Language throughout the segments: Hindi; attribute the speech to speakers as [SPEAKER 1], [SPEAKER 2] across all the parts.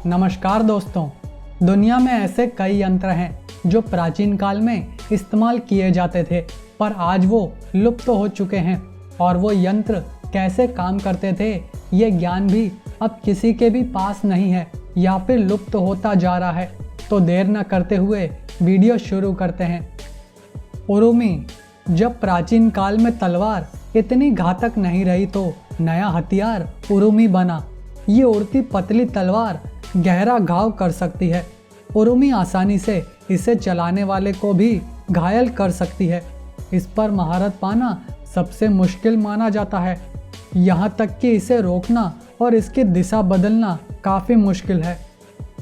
[SPEAKER 1] नमस्कार दोस्तों। दुनिया में ऐसे कई यंत्र हैं जो प्राचीन काल में इस्तेमाल किए जाते थे पर आज वो लुप्त हो चुके हैं और वो यंत्र कैसे काम करते थे ये ज्ञान भी अब किसी के भी पास नहीं है या फिर लुप्त होता जा रहा है। तो देर न करते हुए वीडियो शुरू करते हैं। उरुमी। जब प्राचीन काल में तलवार इतनी घातक नहीं रही तो नया हथियार उरुमी बना। ये उड़ती पतली तलवार गहरा घाव कर सकती है। उरुमी आसानी से इसे चलाने वाले को भी घायल कर सकती है। इस पर महारत पाना सबसे मुश्किल माना जाता है। यहाँ तक कि इसे रोकना और इसकी दिशा बदलना काफ़ी मुश्किल है।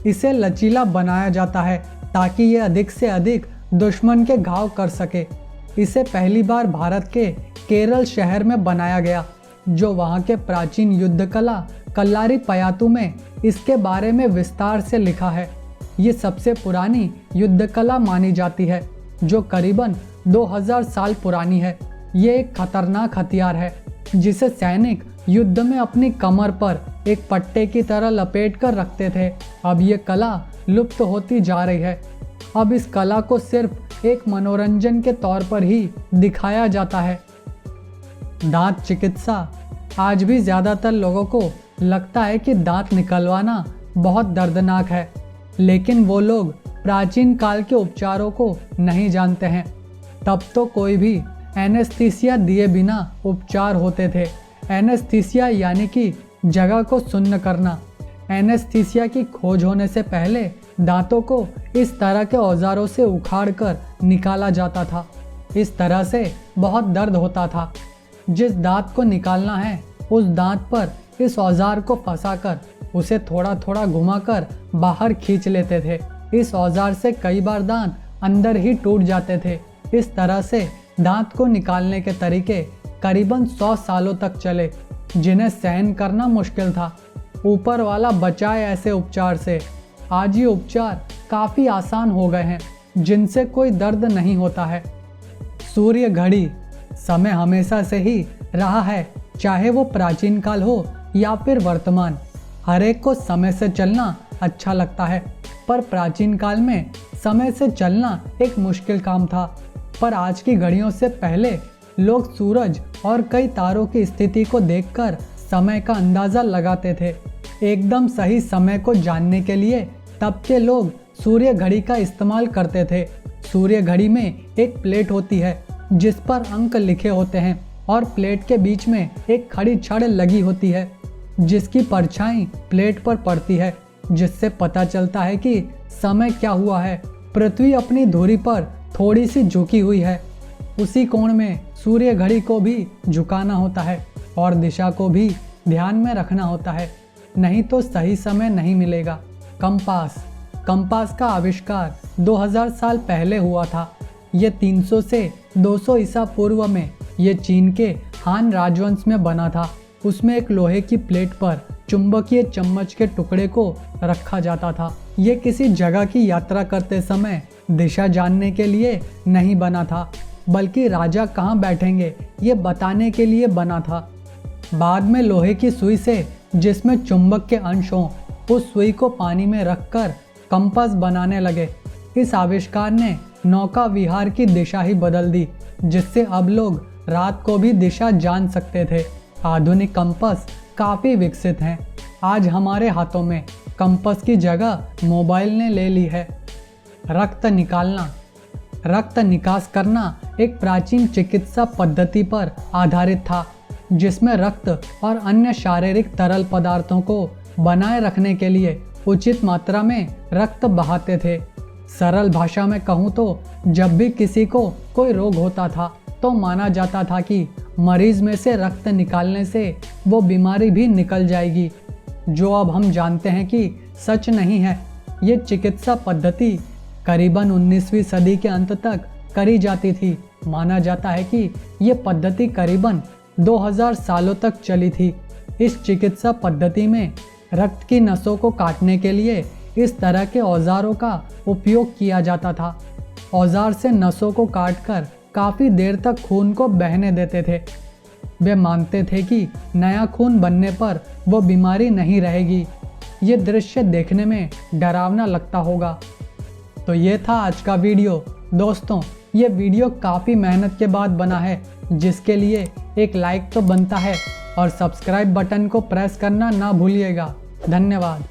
[SPEAKER 1] इसे लचीला बनाया जाता है ताकि ये अधिक से अधिक दुश्मन के घाव कर सके। इसे पहली बार भारत के केरल शहर में बनाया गया, जो वहाँ के प्राचीन युद्ध कला कल्लारी पयातु में इसके बारे में विस्तार से लिखा है। ये सबसे पुरानी युद्ध कला मानी जाती है जो करीबन 2000 साल पुरानी है। ये एक खतरनाक हथियार है जिसे सैनिक युद्ध में अपनी कमर पर एक पट्टे की तरह लपेट कर रखते थे। अब ये कला लुप्त होती जा रही है। अब इस कला को सिर्फ एक मनोरंजन के तौर पर ही दिखाया जाता है। दांत चिकित्सा। आज भी ज़्यादातर लोगों को लगता है कि दांत निकलवाना बहुत दर्दनाक है, लेकिन वो लोग प्राचीन काल के उपचारों को नहीं जानते हैं। तब तो कोई भी एनेस्थीसिया दिए बिना उपचार होते थे। एनेस्थीसिया यानी कि जगह को सुन्न करना। एनेस्थीसिया की खोज होने से पहले दांतों को इस तरह के औजारों से उखाड़कर निकाला जाता था। इस तरह से बहुत दर्द होता था। जिस दांत को निकालना है उस दांत पर इस औजार को फंसाकर उसे थोड़ा थोड़ा घुमाकर बाहर खींच लेते थे। इस औजार से कई बार दांत अंदर ही टूट जाते थे। इस तरह से दांत को निकालने के तरीके करीबन 100 सालों तक चले, जिन्हें सहन करना मुश्किल था। ऊपर वाला बचाए ऐसे उपचार से। आज ये उपचार काफ़ी आसान हो गए हैं, जिनसे कोई दर्द नहीं होता है। सूर्य घड़ी। समय हमेशा से ही रहा है, चाहे वो प्राचीन काल हो या फिर वर्तमान। हर एक को समय से चलना अच्छा लगता है, पर प्राचीन काल में समय से चलना एक मुश्किल काम था। पर आज की घड़ियों से पहले लोग सूरज और कई तारों की स्थिति को देखकर समय का अंदाज़ा लगाते थे। एकदम सही समय को जानने के लिए तब के लोग सूर्य घड़ी का इस्तेमाल करते थे। सूर्य घड़ी में एक प्लेट होती है जिस पर अंक लिखे होते हैं और प्लेट के बीच में एक खड़ी छड़ लगी होती है जिसकी परछाई प्लेट पर पड़ती है, जिससे पता चलता है कि समय क्या हुआ है। पृथ्वी अपनी धुरी पर थोड़ी सी झुकी हुई है। उसी कोण में सूर्य घड़ी को भी झुकाना होता है और दिशा को भी ध्यान में रखना होता है, नहीं तो सही समय नहीं मिलेगा। कंपास। कंपास का आविष्कार 2000 साल पहले हुआ था। ये 300 से 200 ईसा पूर्व में ये चीन के हान राजवंश में बना था। उसमें एक लोहे की प्लेट पर चुंबकीय चम्मच के टुकड़े को रखा जाता था। ये किसी जगह की यात्रा करते समय दिशा जानने के लिए नहीं बना था, बल्कि राजा कहाँ बैठेंगे ये बताने के लिए बना था। बाद में लोहे की सुई से जिसमें चुंबक के अंश हों, उस सुई को पानी में रखकर कंपास बनाने लगे। इस आविष्कार ने नौका विहार की दिशा ही बदल दी, जिससे अब लोग रात को भी दिशा जान सकते थे। आधुनिक कंपास काफ़ी विकसित हैं। आज हमारे हाथों में कंपास की जगह मोबाइल ने ले ली है। रक्त निकालना। रक्त निकास करना एक प्राचीन चिकित्सा पद्धति पर आधारित था, जिसमें रक्त और अन्य शारीरिक तरल पदार्थों को बनाए रखने के लिए उचित मात्रा में रक्त बहाते थे। सरल भाषा में कहूँ तो जब भी किसी को कोई रोग होता था तो माना जाता था कि मरीज में से रक्त निकालने से वो बीमारी भी निकल जाएगी, जो अब हम जानते हैं कि सच नहीं है। ये चिकित्सा पद्धति करीबन 19वीं सदी के अंत तक करी जाती थी। माना जाता है कि ये पद्धति करीबन 2000 सालों तक चली थी। इस चिकित्सा पद्धति में रक्त की नसों को काटने के लिए इस तरह के औजारों का उपयोग किया जाता था। औजार से नसों को काटकर काफ़ी देर तक खून को बहने देते थे। वे मानते थे कि नया खून बनने पर वो बीमारी नहीं रहेगी। ये दृश्य देखने में डरावना लगता होगा। तो ये था आज का वीडियो। दोस्तों, ये वीडियो काफ़ी मेहनत के बाद बना है, जिसके लिए एक लाइक तो बनता है और सब्सक्राइब बटन को प्रेस करना ना भूलिएगा। धन्यवाद।